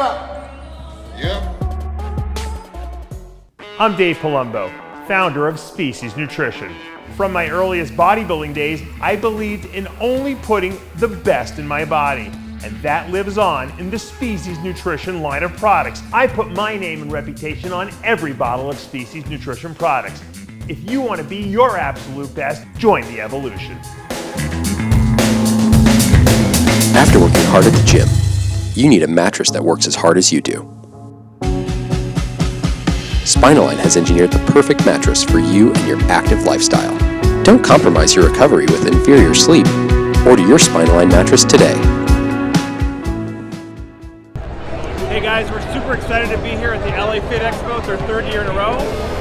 up. Yep. I'm Dave Palumbo, founder of Species Nutrition. From my earliest bodybuilding days, I believed in only putting the best in my body. And that lives on in the Species Nutrition line of products. I put my name and reputation on every bottle of Species Nutrition products. If you want to be your absolute best, join the evolution. After working hard at the gym, you need a mattress that works as hard as you do. Spinaline has engineered the perfect mattress for you and your active lifestyle. Don't compromise your recovery with inferior sleep. Order your Spinaline mattress today. Hey guys, we're super excited to be here at the LA Fit Expo. It's our third year in a row.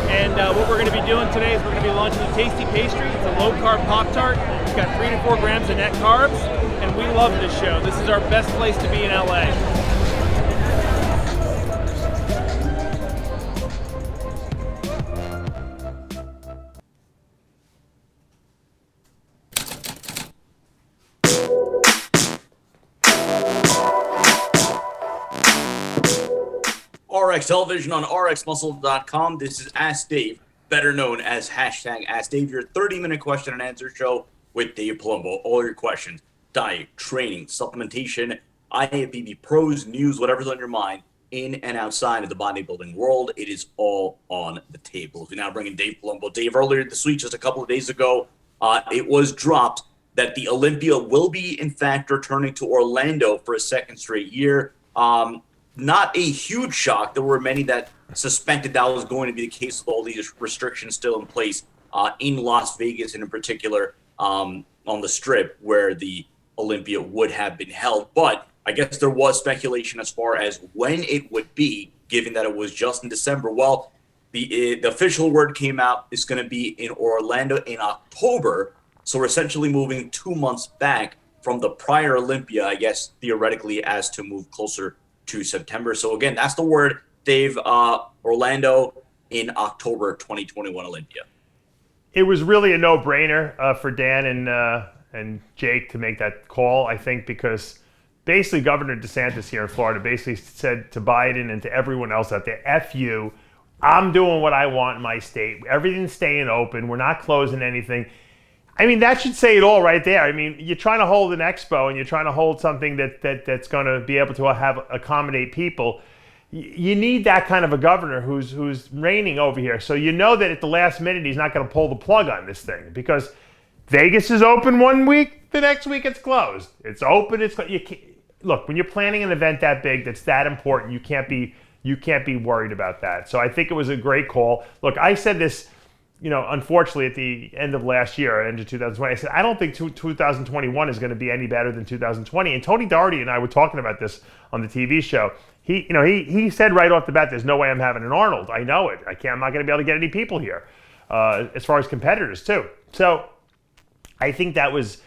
And what we're going to be doing today is we're going to be launching a tasty pastry. It's a low-carb Pop-Tart. It's got 3 to 4 grams of net carbs. And we love this show. This is our best place to be in LA. RX Television on RxMuscle.com. This is Ask Dave, better known as hashtag Ask Dave, your 30-minute question and answer show with Dave Palumbo. All your questions, diet, training, supplementation, IFBB pros, news, whatever's on your mind, in and outside of the bodybuilding world, it is all on the table. We now bring in Dave Palumbo. Dave, earlier this week, just a couple of days ago, it was dropped that the Olympia will be, in fact, returning to Orlando for a second straight year. Not a huge shock. There were many that suspected that was going to be the case with all these restrictions still in place in Las Vegas, and in particular on the Strip where the Olympia would have been held. But I guess there was speculation as far as when it would be, given that it was just in December. Well, the official word came out. It's going to be in Orlando in October. So we're essentially moving 2 months back from the prior Olympia, I guess, theoretically, as to move closer to September. So again, that's the word, Dave. Orlando in October 2021 Olympia. It was really a no-brainer for Dan and Jake to make that call, I think, because basically Governor DeSantis here in Florida basically said to Biden and to everyone else out there, F you, I'm doing what I want in my state. Everything's staying open. We're not closing anything. I mean, that should say it all right there. I mean, you're trying to hold an expo and you're trying to hold something that's going to be able to accommodate people. You need that kind of a governor who's reigning over here. So you know that at the last minute he's not going to pull the plug on this thing, because Vegas is open one week, the next week it's closed. It's open. Look, when you're planning an event that big, that's that important, you can't be worried about that. So I think it was a great call. Look, I said this, unfortunately, at the end of last year, end of 2020, I said, I don't think 2021 is going to be any better than 2020. And Tony Doherty and I were talking about this on the TV show. He said right off the bat, there's no way I'm having an Arnold. I know it. I'm not going to be able to get any people here, as far as competitors, too. So I think that was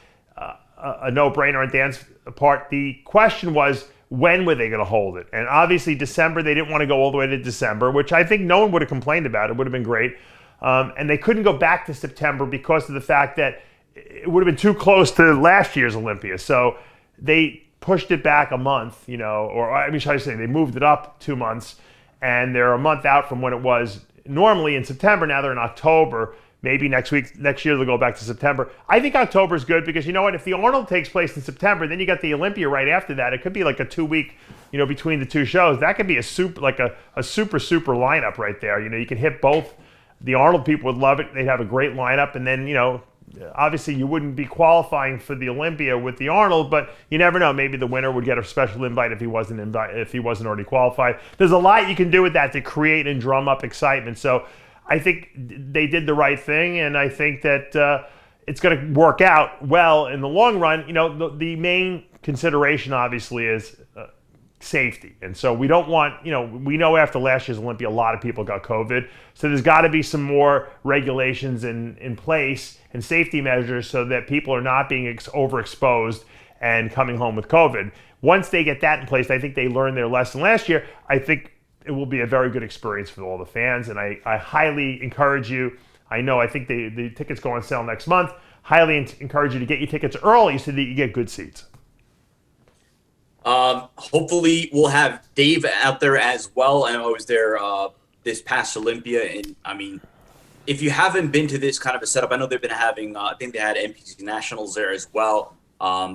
a no-brainer on Dan's part. The question was, when were they going to hold it? And obviously, December, they didn't want to go all the way to December, which I think no one would have complained about. It would have been great. And they couldn't go back to September because of the fact that it would have been too close to last year's Olympia. So they pushed it back a month, they moved it up 2 months, and they're a month out from when it was normally in September. Now they're in October. Maybe next year they'll go back to September. I think October is good because you know what? If the Arnold takes place in September, then you got the Olympia right after that. It could be like a 2-week, between the two shows. That could be a super lineup right there. You can hit both. The Arnold people would love it. They'd have a great lineup. And then, obviously you wouldn't be qualifying for the Olympia with the Arnold, but you never know. Maybe the winner would get a special invite if he wasn't already qualified. There's a lot you can do with that to create and drum up excitement. So I think they did the right thing, and I think that it's going to work out well in the long run. The main consideration obviously is safety. And so we don't want, we know after last year's Olympia, a lot of people got COVID. So there's got to be some more regulations in place and safety measures so that people are not being overexposed and coming home with COVID. Once they get that in place, I think they learned their lesson last year. I think it will be a very good experience for all the fans. And I highly encourage you. I think the tickets go on sale next month. Highly encourage you to get your tickets early so that you get good seats. hopefully we'll have Dave out there as well. I know I was there this past Olympia, and I mean, if you haven't been to this kind of a setup, I know they've been having. I think they had NPC Nationals there as well.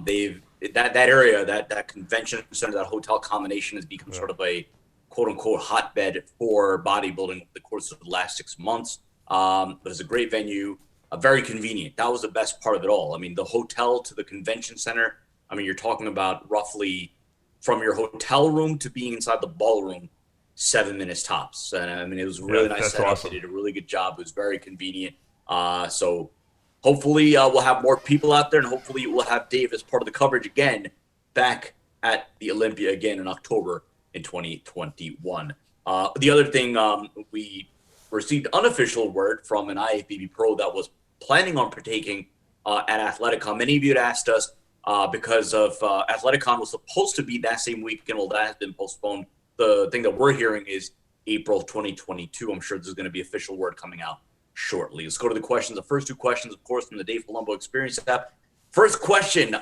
They've that area, that convention center, that hotel combination has become sort of a quote unquote hotbed for bodybuilding over the course of the last 6 months. It was a great venue, very convenient. That was the best part of it all. I mean, the hotel to the convention center. I mean, you're talking about roughly from your hotel room to being inside the ballroom, 7 minutes tops. And I mean, it was a really nice setup. Awesome. They did a really good job. It was very convenient. So hopefully we'll have more people out there, and hopefully we'll have Dave as part of the coverage again back at the Olympia again in October in 2021. The other thing, we received unofficial word from an IFBB pro that was planning on partaking at Athleticon. Many of you had asked us because of Athleticon was supposed to be that same weekend. Well, that has been postponed. The thing that we're hearing is April 2022. I'm sure there's going to be official word coming out shortly. Let's go to the questions. The first two questions, of course, from the Dave Palumbo Experience app. First question,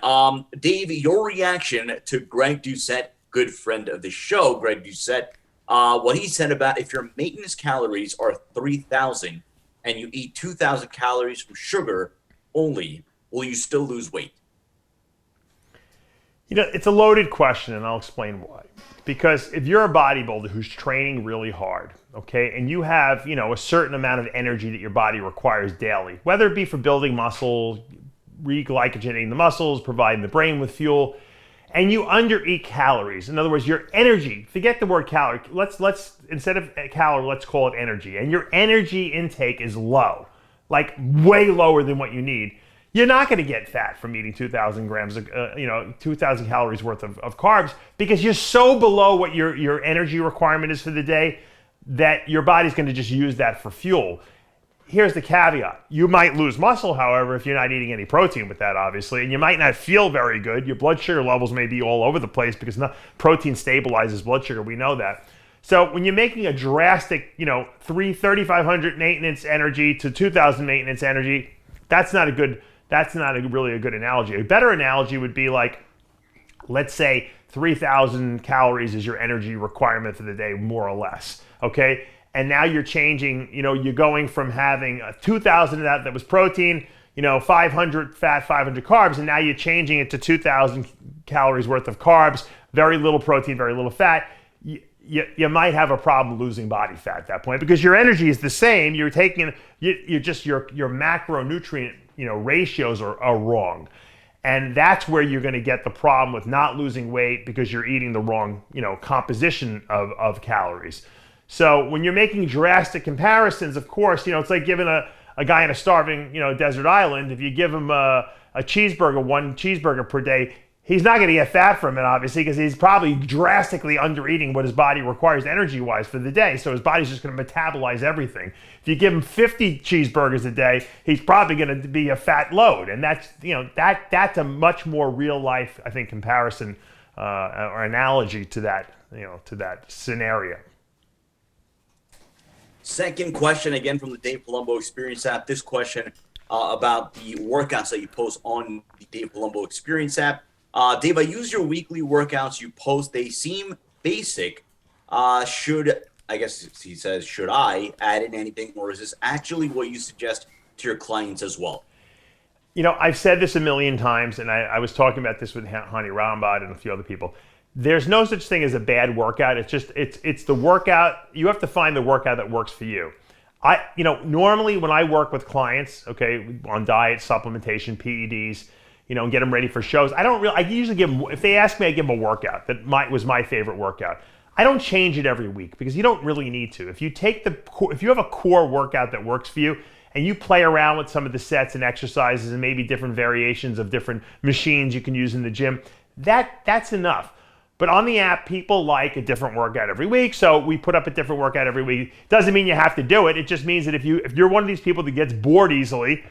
Dave, your reaction to Greg Doucette, good friend of the show, Greg Doucette, what he said about if your maintenance calories are 3,000 and you eat 2,000 calories from sugar only, will you still lose weight? You know, it's a loaded question, and I'll explain why. Because if you're a bodybuilder who's training really hard, okay, and you have, you know, a certain amount of energy that your body requires daily, whether it be for building muscle, reglycogenating the muscles, providing the brain with fuel, and you undereat calories. In other words, your energy, forget the word calorie, let's instead of calorie, let's call it energy. And your energy intake is low, like way lower than what you need. You're not going to get fat from eating 2,000 grams of, 2,000 calories worth of carbs, because you're so below what your energy requirement is for the day that your body's going to just use that for fuel. Here's the caveat. You might lose muscle, however, if you're not eating any protein with that, obviously, and you might not feel very good. Your blood sugar levels may be all over the place because protein stabilizes blood sugar. We know that. So when you're making a drastic, 3,500 maintenance energy to 2,000 maintenance energy, that's not really a good analogy. A better analogy would be like, let's say 3,000 calories is your energy requirement for the day, more or less, okay? And now you're changing, you're going from having 2,000 of that was protein, 500 fat, 500 carbs, and now you're changing it to 2,000 calories worth of carbs, very little protein, very little fat. You might have a problem losing body fat at that point because your energy is the same. You're taking, you're just your macronutrient ratios are wrong. And that's where you're going to get the problem with not losing weight because you're eating the wrong, composition of calories. So when you're making drastic comparisons, of course, it's like giving a guy in a starving, desert island, if you give him a cheeseburger, one cheeseburger per day, he's not going to get fat from it, obviously, because he's probably drastically under-eating what his body requires energy-wise for the day. So his body's just going to metabolize everything. If you give him 50 cheeseburgers a day, he's probably going to be a fat load. And that's, that's a much more real-life, I think, comparison or analogy to that, to that scenario. Second question, again, from the Dave Palumbo Experience app. This question about the workouts that you post on the Dave Palumbo Experience app. Dave, I use your weekly workouts you post. They seem basic. Should I add in anything, or is this actually what you suggest to your clients as well? I've said this a million times, and I was talking about this with Hani Rambad and a few other people. There's no such thing as a bad workout. It's the workout. You have to find the workout that works for you. Normally when I work with clients, okay, on diet, supplementation, PEDs, and get them ready for shows, I usually give them, if they ask me, I give them a workout that was my favorite workout. I don't change it every week because you don't really need to. If you have a core workout that works for you and you play around with some of the sets and exercises and maybe different variations of different machines you can use in the gym, that's enough. But on the app, people like a different workout every week, so we put up a different workout every week. Doesn't mean you have to do it. It just means that if you're one of these people that gets bored easily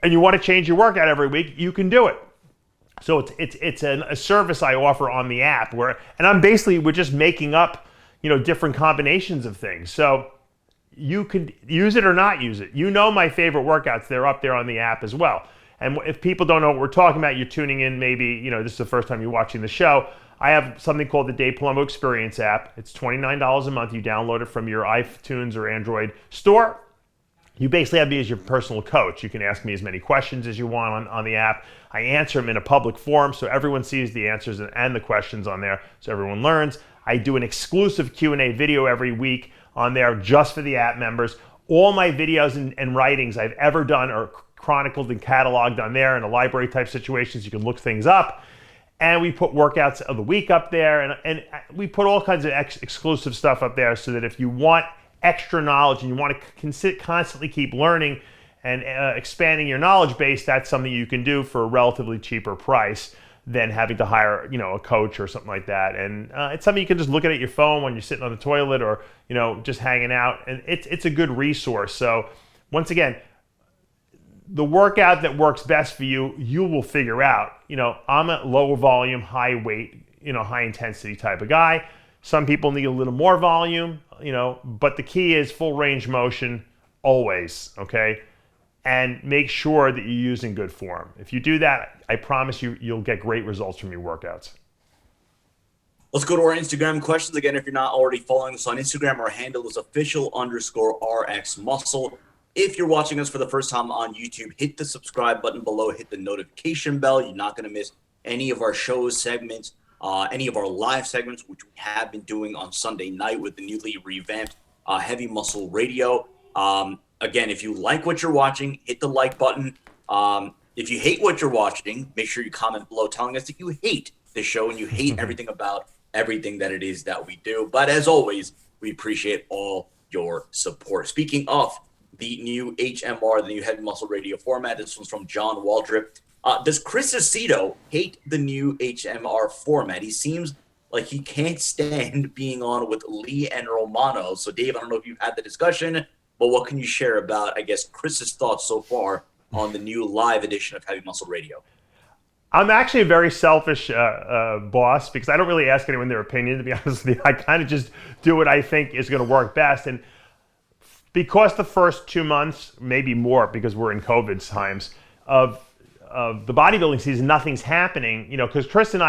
and you want to change your workout every week, you can do it. So it's a service I offer on the app we're just making up, different combinations of things. So you could use it or not use it. My favorite workouts, they're up there on the app as well. And if people don't know what we're talking about, you're tuning in, maybe, this is the first time you're watching the show. I have something called the Dave Palumbo Experience app. It's $29 a month. You download it from your iTunes or Android store. You basically have me as your personal coach. You can ask me as many questions as you want on the app. I answer them in a public forum so everyone sees the answers and the questions on there so everyone learns. I do an exclusive Q&A video every week on there just for the app members. All my videos and writings I've ever done are chronicled and cataloged on there in a library type situations. You can look things up. And we put workouts of the week up there. And we put all kinds of exclusive stuff up there so that if you want extra knowledge and you want to constantly keep learning and expanding your knowledge base, that's something you can do for a relatively cheaper price than having to hire, a coach or something like that. And it's something you can just look at your phone when you're sitting on the toilet or, just hanging out. And it's a good resource. So once again, the workout that works best for you, you will figure out. I'm a low volume, high weight, high intensity type of guy. Some people need a little more volume, but the key is full range motion always, okay? And make sure that you're using good form. If you do that, I promise you'll get great results from your workouts. Let's go to our Instagram questions. Again, if you're not already following us on Instagram, our handle is official_RxMuscle. If you're watching us for the first time on YouTube, hit the subscribe button below, hit the notification bell. You're not going to miss any of our shows, segments, any of our live segments, which we have been doing on Sunday night with the newly revamped Heavy Muscle Radio. Again, if you like what you're watching, hit the like button. If you hate what you're watching, make sure you comment below telling us that you hate the show and you hate everything about everything that it is that we do. But as always, we appreciate all your support. Speaking of the new HMR, the new Heavy Muscle Radio format, this one's from John Waldrip. Does Chris Aceto hate the new HMR format? He seems like he can't stand being on with Lee and Romano. So, Dave, I don't know if you've had the discussion, but what can you share about, I guess, Chris's thoughts so far on the new live edition of Heavy Muscle Radio? I'm actually a very selfish boss because I don't really ask anyone their opinion, to be honest with you. I kind of just do what I think is going to work best. And because the first 2 months, maybe more because we're in COVID times, of the bodybuilding season, nothing's happening, because Chris and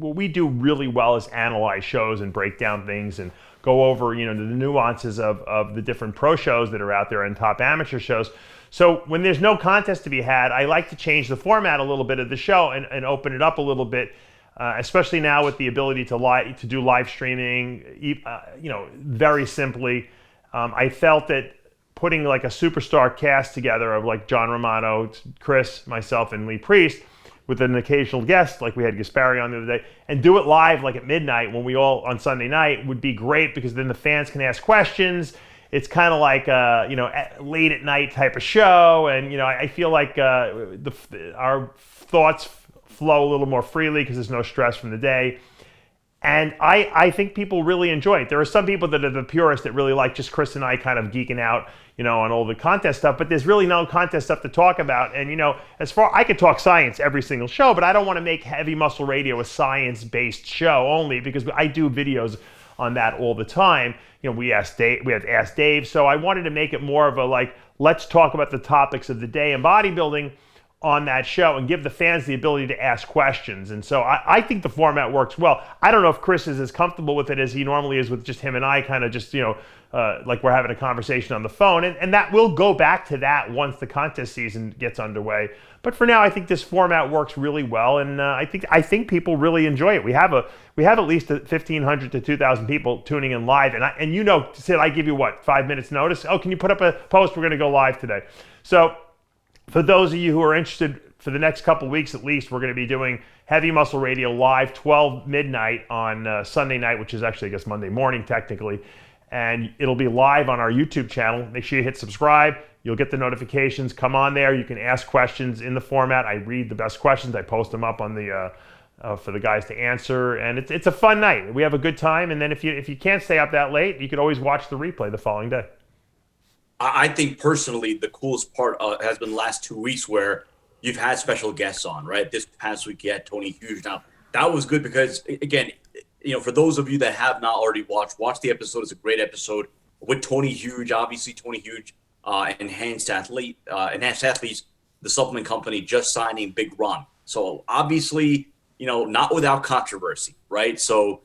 what we do really well is analyze shows and break down things and go over, the nuances of the different pro shows that are out there and top amateur shows. So when there's no contest to be had, I like to change the format a little bit of the show and open it up a little bit, especially now with the ability to do live streaming, very simply. I felt that putting like a superstar cast together of like John Romano, Chris, myself, and Lee Priest with an occasional guest, like we had Gaspari on the other day, and do it live like at midnight when we all on Sunday night would be great because then the fans can ask questions. It's kind of like a late at night type of show, and I feel like our thoughts flow a little more freely because there's no stress from the day. And I think people really enjoy it. There are some people that are the purists that really like just Chris and I kind of geeking out, on all the contest stuff, but there's really no contest stuff to talk about. And, I could talk science every single show, but I don't want to make Heavy Muscle Radio a science-based show only because I do videos on that all the time. We have Ask Dave. So I wanted to make it more of a let's talk about the topics of the day in bodybuilding on that show and give the fans the ability to ask questions. And so I think the format works well. I don't know if Chris is as comfortable with it as he normally is with just him and I kind of just, like we're having a conversation on the phone. And that will go back to that once the contest season gets underway. But for now, I think this format works really well. And I think people really enjoy it. We have at least 1,500 to 2,000 people tuning in live. And Sid, I give you 5 minutes notice? Oh, can you put up a post? We're going to go live today. So for those of you who are interested, for the next couple weeks at least, we're going to be doing Heavy Muscle Radio live 12 midnight on Sunday night, which is actually, I guess, Monday morning technically. And it'll be live on our YouTube channel. Make sure you hit subscribe. You'll get the notifications. Come on there. You can ask questions in the format. I read the best questions. I post them up on the for the guys to answer. And it's a fun night. We have a good time. And then if you can't stay up that late, you could always watch the replay the following day. I think personally the coolest part has been the last 2 weeks where you've had special guests on, right? This past week you had Tony Hughes. Now, that was good because, again, for those of you that have not already watch the episode. It's a great episode with Tony Hughes. Obviously, Tony Hughes, Enhanced Athletes, the supplement company, just signing Big Run. So, obviously, not without controversy, right? So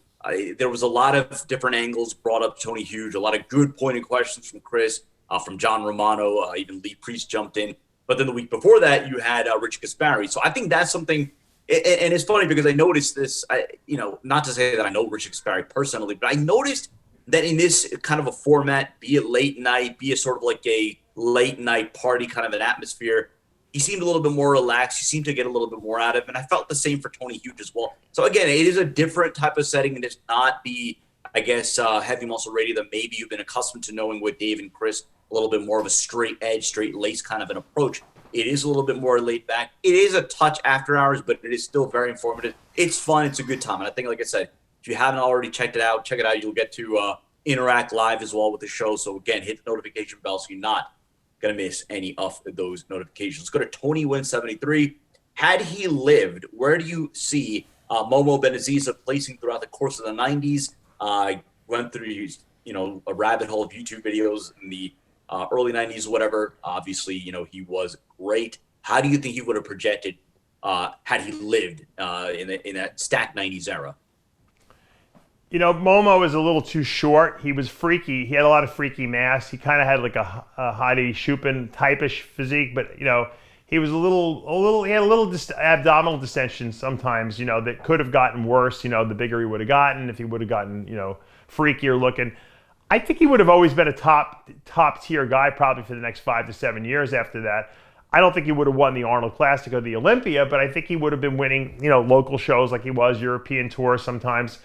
there was a lot of different angles brought up Tony Huge, a lot of good pointed questions from Chris, from John Romano, even Lee Priest jumped in. But then the week before that, you had Rich Gaspari. So I think that's something, and it's funny because I noticed this, not to say that I know Rich Gaspari personally, but I noticed that in this kind of a format, be it late night, be it sort of like a late night party kind of an atmosphere, he seemed a little bit more relaxed. He seemed to get a little bit more out of it. And I felt the same for Tony Huge as well. So again, it is a different type of setting, and it's not the, I guess, heavy muscle radio that maybe you've been accustomed to knowing with Dave and Chris, a little bit more of a straight edge, straight lace kind of an approach. It is a little bit more laid back. It is a touch after hours, but it is still very informative. It's fun. It's a good time. And I think, like I said, if you haven't already checked it out, check it out. You'll get to interact live as well with the show. So again, hit the notification bell so you're not going to miss any of those notifications. Let's go to Tony Win 73. Had he lived, where do you see Momo Benaziza placing throughout the course of the 90s? Went through, a rabbit hole of YouTube videos in the early 90s, whatever. Obviously, he was great. How do you think he would have projected had he lived in that stacked 90s era? Momo was a little too short. He was freaky. He had a lot of freaky mass. He kind of had like a Heidi Chupin type-ish physique, but, he was he had a little abdominal distension sometimes, that could have gotten worse, the bigger he would have gotten, if he would have gotten, freakier looking. I think he would have always been a top tier guy probably for the next 5 to 7 years after that. I don't think he would have won the Arnold Classic or the Olympia, but I think he would have been winning, local shows like he was, European tours sometimes.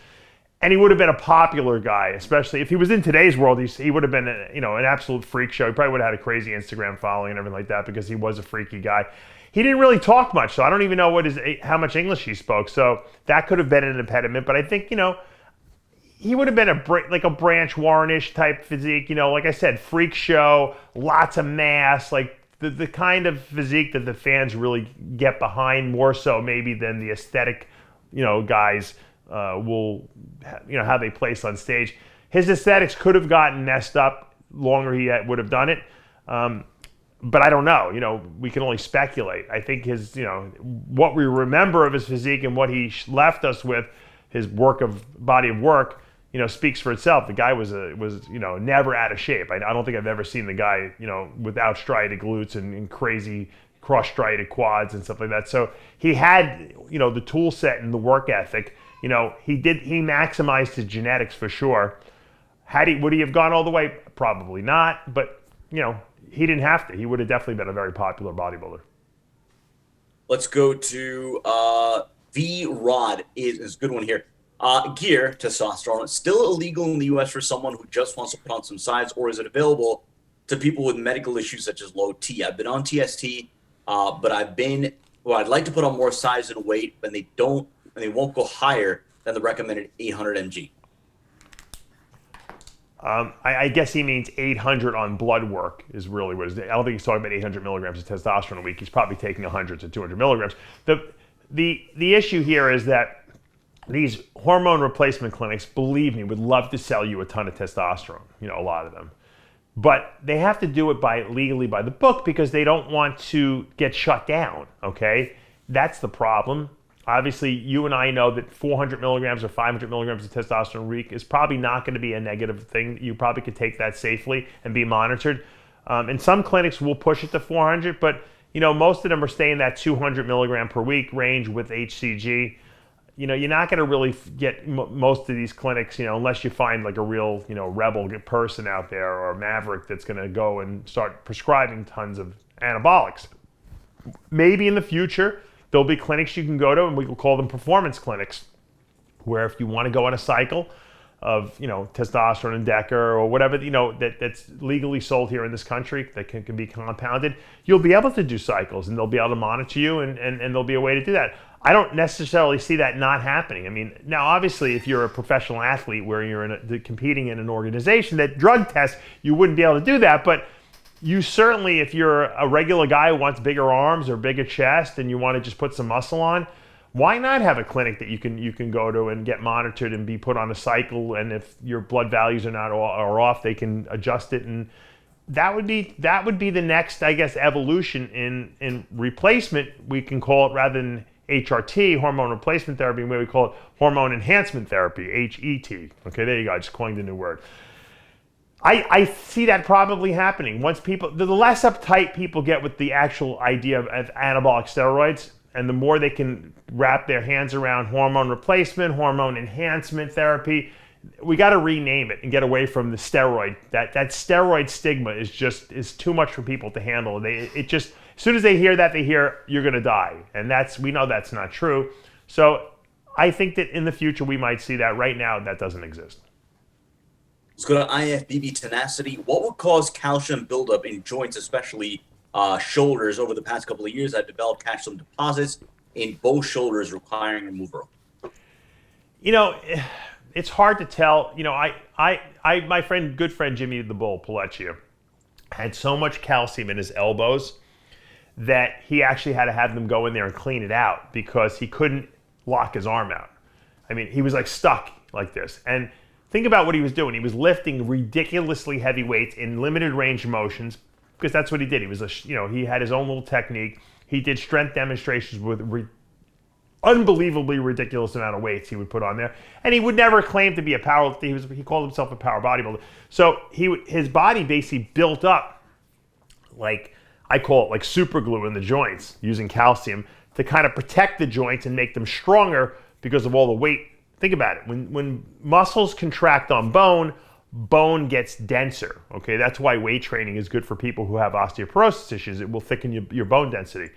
And he would have been a popular guy, especially if he was in today's world. He would have been, an absolute freak show. He probably would have had a crazy Instagram following and everything like that because he was a freaky guy. He didn't really talk much, so I don't even know how much English he spoke. So that could have been an impediment. But I think, he would have been like a Branch Warren-ish type physique. Like I said, freak show, lots of mass, like the kind of physique that the fans really get behind more so maybe than the aesthetic, guys. Will, how they place on stage. His aesthetics could have gotten messed up longer he would have done it. But I don't know. We can only speculate. I think his, what we remember of his physique and what he left us with, his body of work, speaks for itself. The guy was never out of shape. I don't think I've ever seen the guy, without striated glutes and crazy cross-striated quads and stuff like that. So he had, the tool set and the work ethic. He maximized his genetics for sure. Would he have gone all the way? Probably not, but he didn't have to. He would have definitely been a very popular bodybuilder. Let's go to V-Rod is a good one here. Gear, testosterone, still illegal in the U.S. for someone who just wants to put on some size, or is it available to people with medical issues such as low T? I've been on TST, but I'd like to put on more size and weight, but they won't go higher than the recommended 800 mg. I guess he means 800 on blood work is really what it is. I don't think he's talking about 800 milligrams of testosterone a week. He's probably taking 100 to 200 milligrams. The issue here is that these hormone replacement clinics, believe me, would love to sell you a ton of testosterone, a lot of them. But they have to do it legally by the book because they don't want to get shut down, okay? That's the problem. Obviously, you and I know that 400 milligrams or 500 milligrams of testosterone a week is probably not going to be a negative thing. You probably could take that safely and be monitored. And some clinics will push it to 400, but most of them are staying that 200 milligram per week range with HCG. You're not going to really get most of these clinics, unless you find like a real, rebel person out there or a maverick that's going to go and start prescribing tons of anabolics. Maybe in the future, there'll be clinics you can go to, and we will call them performance clinics, where if you want to go on a cycle of, testosterone and Deca or whatever, that's legally sold here in this country that can be compounded, you'll be able to do cycles and they'll be able to monitor you and there'll be a way to do that. I don't necessarily see that not happening. I mean, now obviously if you're a professional athlete where you're competing in an organization that drug tests, you wouldn't be able to do that, but you certainly, if you're a regular guy who wants bigger arms or bigger chest and you want to just put some muscle on, why not have a clinic that you can go to and get monitored and be put on a cycle, and if your blood values are off, they can adjust it, and that would be the next, I guess, evolution in replacement, we can call it, rather than HRT, hormone replacement therapy, and we call it hormone enhancement therapy, HET. Okay, there you go. I just coined a new word. I see that probably happening. Once people, the less uptight people get with the actual idea of anabolic steroids, and the more they can wrap their hands around hormone replacement, hormone enhancement therapy, we got to rename it and get away from the steroid. That steroid stigma is too much for people to handle. As soon as they hear that, they hear you're going to die, and we know that's not true. So I think that in the future we might see that. Right now, that doesn't exist. Let's go to IFBB Tenacity. What would cause calcium buildup in joints, especially shoulders? Over the past couple of years, I've developed calcium deposits in both shoulders, requiring removal. It's hard to tell. My good friend Jimmy the Bull Palecchio had so much calcium in his elbows that he actually had to have them go in there and clean it out because he couldn't lock his arm out. I mean, he was like stuck like this. And think about what he was doing. He was lifting ridiculously heavy weights in limited range of motions because that's what he did. He was he had his own little technique. He did strength demonstrations with unbelievably ridiculous amount of weights he would put on there, and he would never claim to be a power. He called himself a power bodybuilder. So his body basically built up, like I call it, like super glue in the joints, using calcium to kind of protect the joints and make them stronger because of all the weight. Think about it. When muscles contract on bone, bone gets denser. Okay, that's why weight training is good for people who have osteoporosis issues. It will thicken your bone density.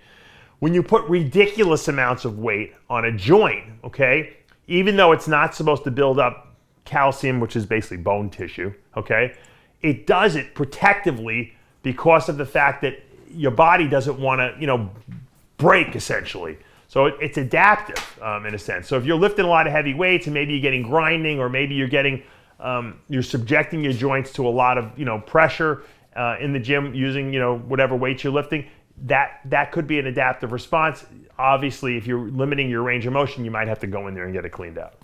When you put ridiculous amounts of weight on a joint, okay, even though it's not supposed to build up calcium, which is basically bone tissue, okay, it does it protectively because of the fact that your body doesn't want to, break essentially. So it's adaptive in a sense. So if you're lifting a lot of heavy weights and maybe you're getting grinding, or maybe you're getting, you're subjecting your joints to a lot of, pressure in the gym using, whatever weights you're lifting, that could be an adaptive response. Obviously, if you're limiting your range of motion, you might have to go in there and get it cleaned out.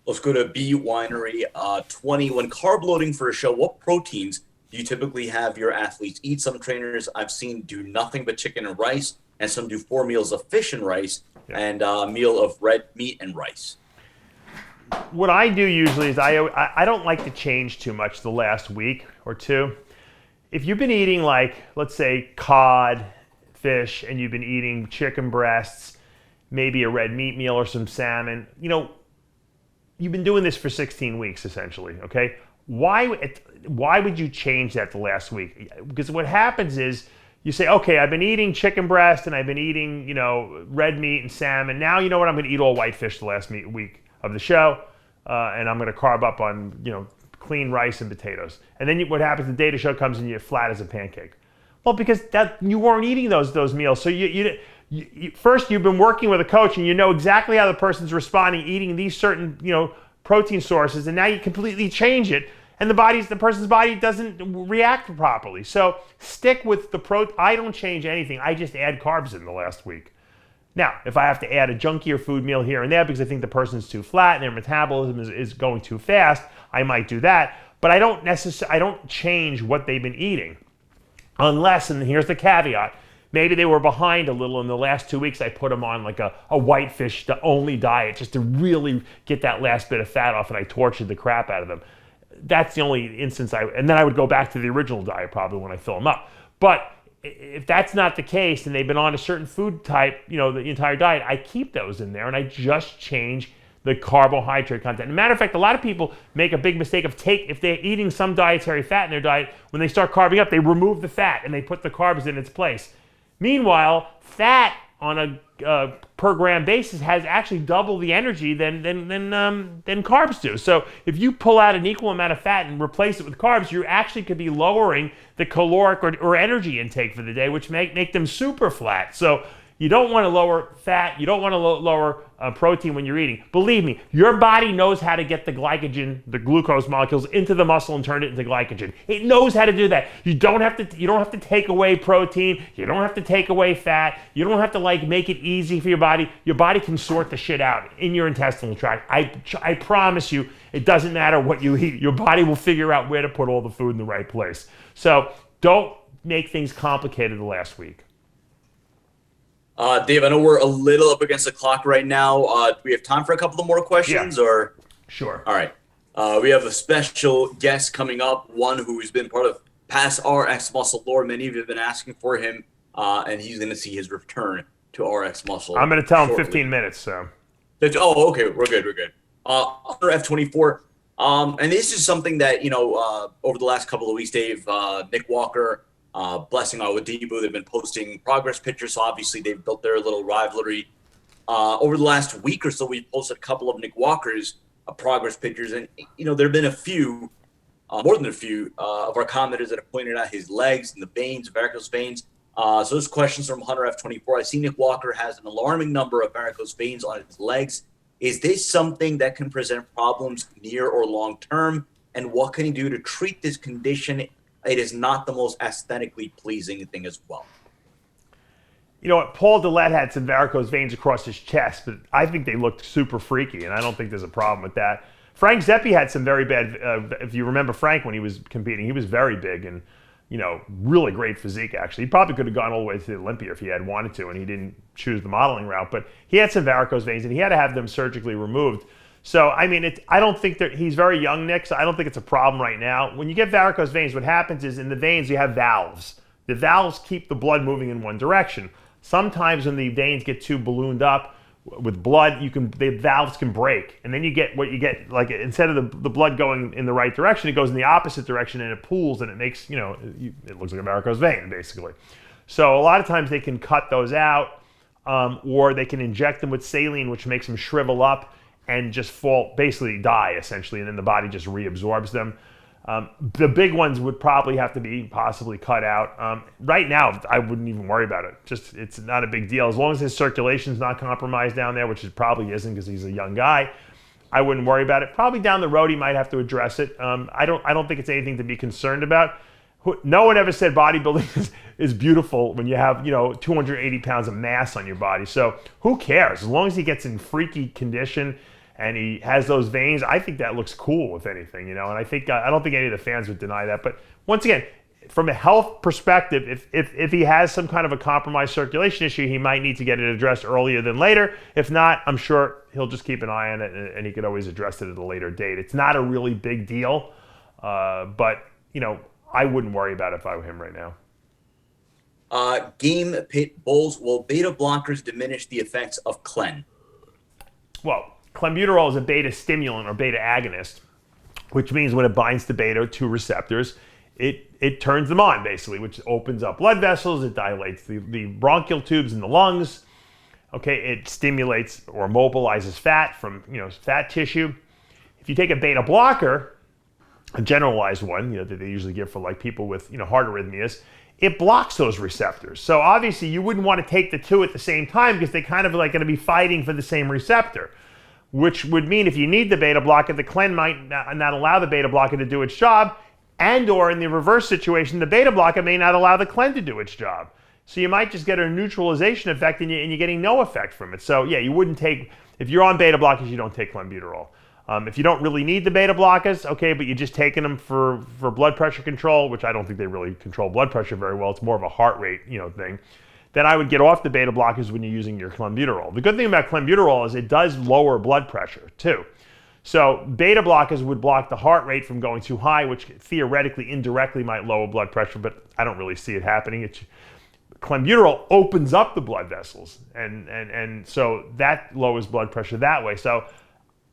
Let's go to B Winery 20. When carb loading for a show, what proteins do you typically have your athletes eat? Some trainers I've seen do nothing but chicken and rice, and some do 4 meals of fish and rice, and a meal of red meat and rice. What I do usually is I don't like to change too much the last week or two. If you've been eating, like, let's say cod, fish, and you've been eating chicken breasts, maybe a red meat meal or some salmon, you've been doing this for 16 weeks essentially, okay? Why would you change that the last week? Because what happens is you say, okay, I've been eating chicken breast and I've been eating, red meat and salmon. Now you know what? I'm going to eat all white fish the last week of the show, and I'm going to carb up on, clean rice and potatoes. And then what happens, the day the show comes and you're flat as a pancake. Well, because you weren't eating those meals. So you first you've been working with a coach and you know exactly how the person's responding, eating these certain, protein sources, and now you completely change it. And the person's body doesn't react properly. So stick with I don't change anything. I just add carbs in the last week. Now, if I have to add a junkier food meal here and there because I think the person's too flat and their metabolism is going too fast, I might do that. But I don't change what they've been eating. Unless, and here's the caveat, maybe they were behind a little in the last 2 weeks. I put them on like a white fish only diet just to really get that last bit of fat off, and I tortured the crap out of them. That's the only instance and then I would go back to the original diet probably when I fill them up. But if that's not the case and they've been on a certain food type, the entire diet, I keep those in there and I just change the carbohydrate content. As a matter of fact, a lot of people make a big mistake if they're eating some dietary fat in their diet, when they start carbing up, they remove the fat and they put the carbs in its place. Meanwhile, fat on a per gram basis has actually double the energy than carbs do. So if you pull out an equal amount of fat and replace it with carbs, you actually could be lowering the caloric or energy intake for the day, which make them super flat. So you don't want to lower fat. You don't want to lower protein when you're eating. Believe me, your body knows how to get the glycogen, the glucose molecules, into the muscle and turn it into glycogen. It knows how to do that. You don't have to take away protein. You don't have to take away fat. You don't have to make it easy for your body. Your body can sort the shit out in your intestinal tract. I promise you, it doesn't matter what you eat. Your body will figure out where to put all the food in the right place. So don't make things complicated the last week. Dave, I know we're a little up against the clock right now. Do we have time for a couple of more questions? Yeah. Or Sure. All right. We have a special guest coming up, one who's been part of past RxMuscle lore. Many of you have been asking for him, and he's going to see his return to RxMuscle. I'm going to tell him shortly. 15 minutes, so. Oh, okay. We're good. Under F24. And this is something that, over the last couple of weeks, Dave, Nick Walker, Blessing with Debo, they've been posting progress pictures. So obviously they've built their little rivalry. Over the last week or so, we've posted a couple of Nick Walker's progress pictures. And, there have been a few, more than a few, of our commenters that have pointed out his legs and the veins, varicose veins. So this question's from Hunter F24. I see Nick Walker has an alarming number of varicose veins on his legs. Is this something that can present problems near or long term? And what can he do to treat this condition? It is not the most aesthetically pleasing thing as well. You know what? Paul Dillette had some varicose veins across his chest, but I think they looked super freaky, and I don't think there's a problem with that. Frank Zeppi had some very bad, if you remember Frank when he was competing, he was very big and, really great physique, actually. He probably could have gone all the way to Olympia if he had wanted to, and he didn't choose the modeling route. But he had some varicose veins, and he had to have them surgically removed. So, I mean, I don't think that he's very young, Nick, so I don't think it's a problem right now. When you get varicose veins, what happens is in the veins you have valves. The valves keep the blood moving in one direction. Sometimes when the veins get too ballooned up with blood, the valves can break. And then you get what you get, like instead of the blood going in the right direction, it goes in the opposite direction and it pools and it makes, it looks like a varicose vein, basically. So a lot of times they can cut those out or they can inject them with saline, which makes them shrivel up and just basically die, essentially, and then the body just reabsorbs them. The big ones would probably have to be possibly cut out. Right now, I wouldn't even worry about it. It's not a big deal. As long as his circulation's not compromised down there, which it probably isn't because he's a young guy, I wouldn't worry about it. Probably down the road, he might have to address it. I don't think it's anything to be concerned about. No one ever said bodybuilding is beautiful when you have, 280 pounds of mass on your body. So who cares? As long as he gets in freaky condition and he has those veins, I think that looks cool, if anything, and I don't think any of the fans would deny that. But once again, from a health perspective, if he has some kind of a compromised circulation issue, he might need to get it addressed earlier than later. If not, I'm sure he'll just keep an eye on it, and he could always address it at a later date. It's not a really big deal, but I wouldn't worry about it if I were him right now. Game Pit Bulls, will beta blockers diminish the effects of CLEN? Well, clenbuterol is a beta stimulant or beta agonist, which means when it binds to beta 2 receptors, it turns them on, basically, which opens up blood vessels, it dilates the bronchial tubes in the lungs. Okay, it stimulates or mobilizes fat from fat tissue. If you take a beta blocker, a generalized one, that they usually give for like people with heart arrhythmias, it blocks those receptors. So obviously you wouldn't want to take the two at the same time because they kind of like going to be fighting for the same receptor, which would mean if you need the beta blocker, the CLEN might not allow the beta blocker to do its job, and or in the reverse situation, the beta blocker may not allow the CLEN to do its job. So you might just get a neutralization effect and you're getting no effect from it. So yeah, you wouldn't take, if you're on beta blockers, you don't take clenbuterol. If you don't really need the beta blockers, okay, but you're just taking them for blood pressure control, which I don't think they really control blood pressure very well. It's more of a heart rate, thing. Then I would get off the beta blockers when you're using your clenbuterol. The good thing about clenbuterol is it does lower blood pressure too. So beta blockers would block the heart rate from going too high, which theoretically, indirectly might lower blood pressure, but I don't really see it happening. Clenbuterol opens up the blood vessels, and so that lowers blood pressure that way. So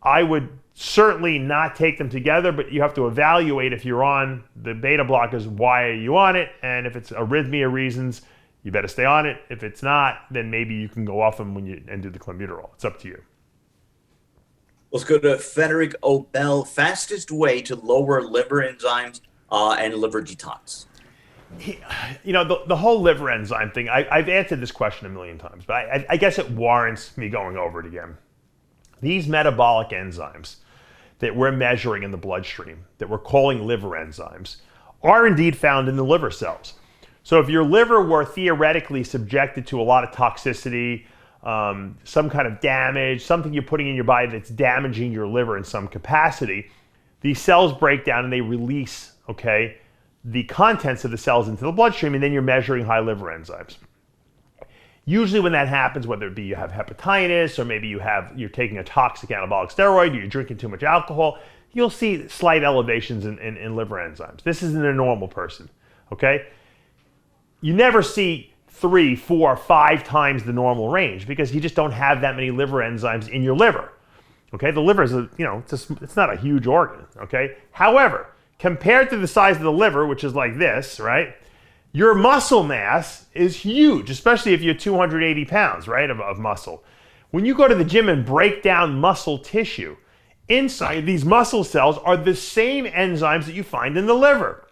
I would certainly not take them together, but you have to evaluate if you're on the beta blockers, why are you on it? And if it's arrhythmia reasons, you better stay on it. If it's not, then maybe you can go off them and do the clenbuterol. It's up to you. Let's go to Frederick O'Bell. Fastest way to lower liver enzymes and liver detox. The whole liver enzyme thing, I've answered this question a million times, but I guess it warrants me going over it again. These metabolic enzymes that we're measuring in the bloodstream, that we're calling liver enzymes, are indeed found in the liver cells. So if your liver were theoretically subjected to a lot of toxicity, some kind of damage, something you're putting in your body that's damaging your liver in some capacity, these cells break down and they release, the contents of the cells into the bloodstream, and then you're measuring high liver enzymes. Usually when that happens, whether it be you have hepatitis or maybe you're taking a toxic anabolic steroid, or you're drinking too much alcohol, you'll see slight elevations in liver enzymes. This isn't a normal person, okay? You never see 3, 4, 5 times the normal range because you just don't have that many liver enzymes in your liver, okay? The liver is, it's not a huge organ, okay? However, compared to the size of the liver, which is like this, right? Your muscle mass is huge, especially if you're 280 pounds, right, of muscle. When you go to the gym and break down muscle tissue, inside these muscle cells are the same enzymes that you find in the liver.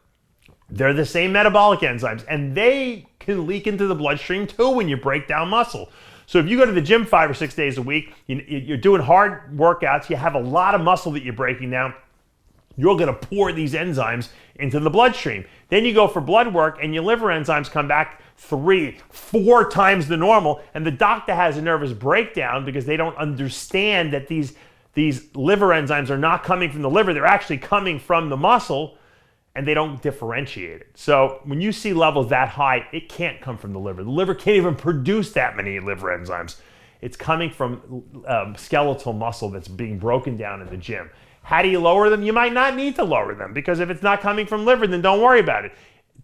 They're the same metabolic enzymes, and they can leak into the bloodstream too when you break down muscle. So if you go to the gym 5 or 6 days a week, you're doing hard workouts, you have a lot of muscle that you're breaking down, you're going to pour these enzymes into the bloodstream. Then you go for blood work and your liver enzymes come back 3, 4 times the normal, and the doctor has a nervous breakdown because they don't understand that these liver enzymes are not coming from the liver, they're actually coming from the muscle, and they don't differentiate it. So when you see levels that high, it can't come from the liver. The liver can't even produce that many liver enzymes. It's coming from skeletal muscle that's being broken down in the gym. How do you lower them? You might not need to lower them because if it's not coming from liver, then don't worry about it.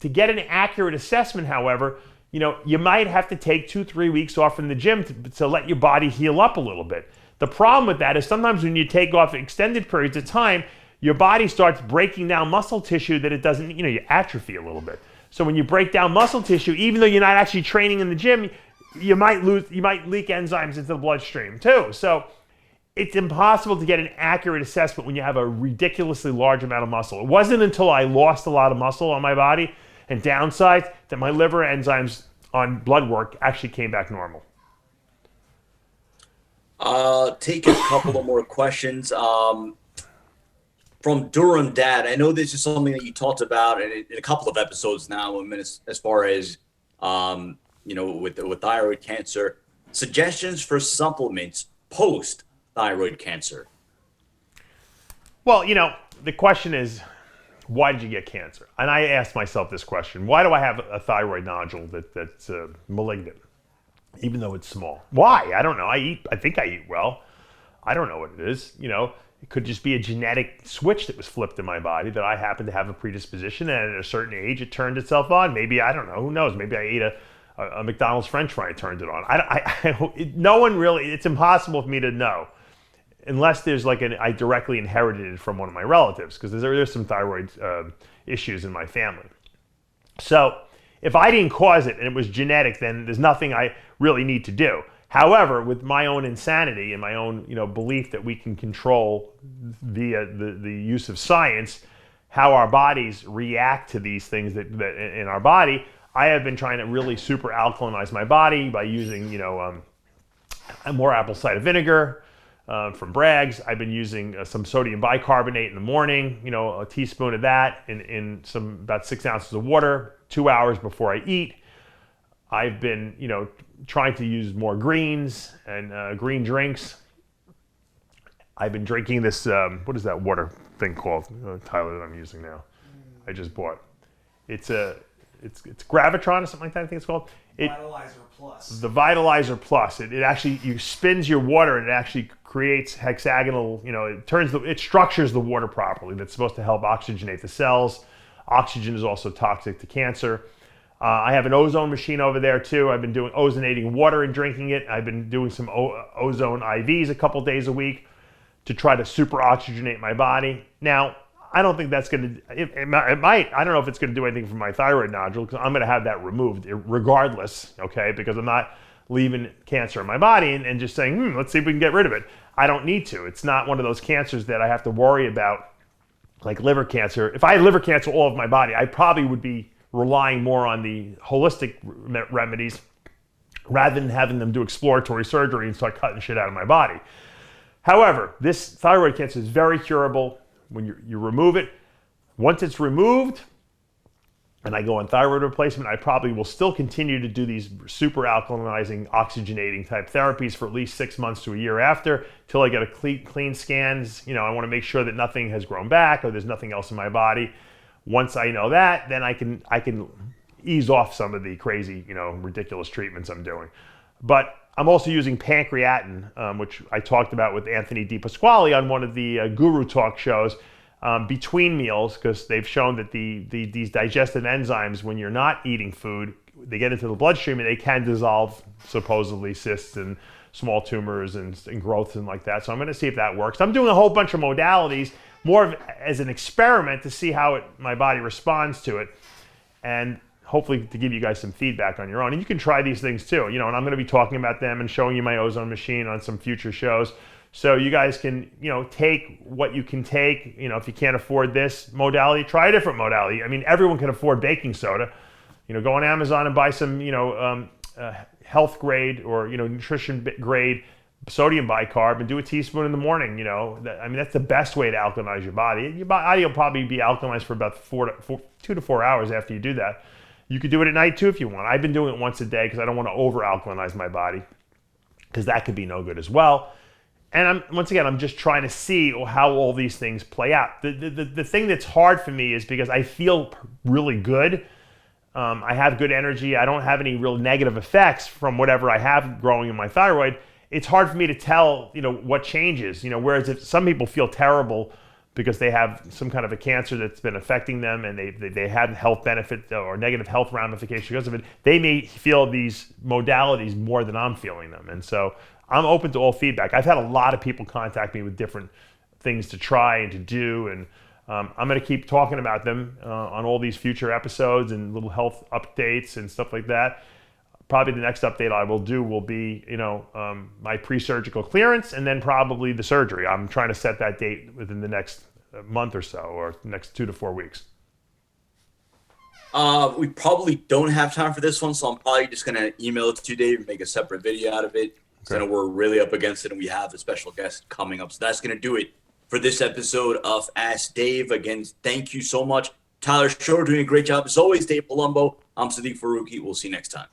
To get an accurate assessment, however, you might have to take 2-3 weeks off from the gym to let your body heal up a little bit. The problem with that is sometimes when you take off extended periods of time, your body starts breaking down muscle tissue that it doesn't, you atrophy a little bit. So when you break down muscle tissue, even though you're not actually training in the gym, you might leak enzymes into the bloodstream too. So it's impossible to get an accurate assessment when you have a ridiculously large amount of muscle. It wasn't until I lost a lot of muscle on my body and downsized that my liver enzymes on blood work actually came back normal. Take a couple of more questions. From Durham Dad, I know this is something that you talked about in a couple of episodes now, as far as, with thyroid cancer. Suggestions for supplements post-thyroid cancer. Well, the question is, why did you get cancer? And I asked myself this question. Why do I have a thyroid nodule that's malignant, even though it's small? Why? I don't know. I think I eat well. I don't know what it is. It could just be a genetic switch that was flipped in my body that I happen to have a predisposition, and at a certain age it turned itself on. Maybe, I don't know, who knows? Maybe I ate a McDonald's French fry and turned it on. No one really, it's impossible for me to know unless there's I directly inherited it from one of my relatives, because there's some thyroid issues in my family. So if I didn't cause it and it was genetic, then there's nothing I really need to do. However, with my own insanity and my own, belief that we can control via the use of science, how our bodies react to these things that in our body, I have been trying to really super alkalinize my body by using, more apple cider vinegar from Bragg's. I've been using some sodium bicarbonate in the morning, a teaspoon of that in about 6 ounces of water, 2 hours before I eat. I've been, trying to use more greens and green drinks. I've been drinking this, what is that water thing called, Tyler, that I'm using now? I just bought. It's Gravitron or something like that, I think it's called. Vitalizer Plus. The Vitalizer Plus. It actually spins your water and it actually creates hexagonal, it structures the water properly. That's supposed to help oxygenate the cells. Oxygen is also toxic to cancer. I have an ozone machine over there too. I've been doing ozonating water and drinking it. I've been doing some ozone IVs a couple days a week to try to super oxygenate my body. Now, I don't think that's going to, it might, I don't know if it's going to do anything for my thyroid nodule, because I'm going to have that removed regardless, okay? Because I'm not leaving cancer in my body and just saying, let's see if we can get rid of it. I don't need to. It's not one of those cancers that I have to worry about, like liver cancer. If I had liver cancer all of my body, I probably would be relying more on the holistic remedies rather than having them do exploratory surgery and start cutting shit out of my body. However, this thyroid cancer is very curable when you remove it. Once it's removed and I go on thyroid replacement, I probably will still continue to do these super alkalinizing, oxygenating type therapies for at least 6 months to a year after, till I get a clean scans. I want to make sure that nothing has grown back or there's nothing else in my body. Once I know that, then I can ease off some of the crazy, ridiculous treatments I'm doing. But I'm also using pancreatin, which I talked about with Anthony DiPasquale on one of the Guru Talk shows, between meals, because they've shown that these digestive enzymes, when you're not eating food, they get into the bloodstream and they can dissolve supposedly cysts and small tumors and growths and like that. So I'm going to see if that works. I'm doing a whole bunch of modalities, more of as an experiment to see how my body responds to it, and hopefully to give you guys some feedback on your own. And you can try these things too, and I'm going to be talking about them and showing you my ozone machine on some future shows. So you guys can, take what you can take. If you can't afford this modality, try a different modality. I mean, everyone can afford baking soda. Go on Amazon and buy some, health grade or, nutrition grade sodium bicarb and do a teaspoon in the morning. That's the best way to alkalinize your body. Your body will probably be alkalized for about 2 to 4 hours after you do that. You could do it at night too if you want. I've been doing it once a day because I don't want to over alkalinize my body, because that could be no good as well. And I'm just trying to see how all these things play out. The thing that's hard for me is because I feel really good. I have good energy. I don't have any real negative effects from whatever I have growing in my thyroid. It's hard for me to tell, what changes. Whereas if some people feel terrible because they have some kind of a cancer that's been affecting them and they had health benefit or negative health ramifications because of it, they may feel these modalities more than I'm feeling them. And so I'm open to all feedback. I've had a lot of people contact me with different things to try and to do, and I'm going to keep talking about them on all these future episodes and little health updates and stuff like that. Probably the next update I will do will be, my pre-surgical clearance and then probably the surgery. I'm trying to set that date within the next month or so, or next 2 to 4 weeks. We probably don't have time for this one, so I'm probably just going to email it to you, Dave, and make a separate video out of it. So I know we're really up against it, and we have a special guest coming up. So that's going to do it for this episode of Ask Dave. Again, thank you so much. Tyler Shore doing a great job. As always, Dave Palumbo. I'm Sadiq Faruqi. We'll see you next time.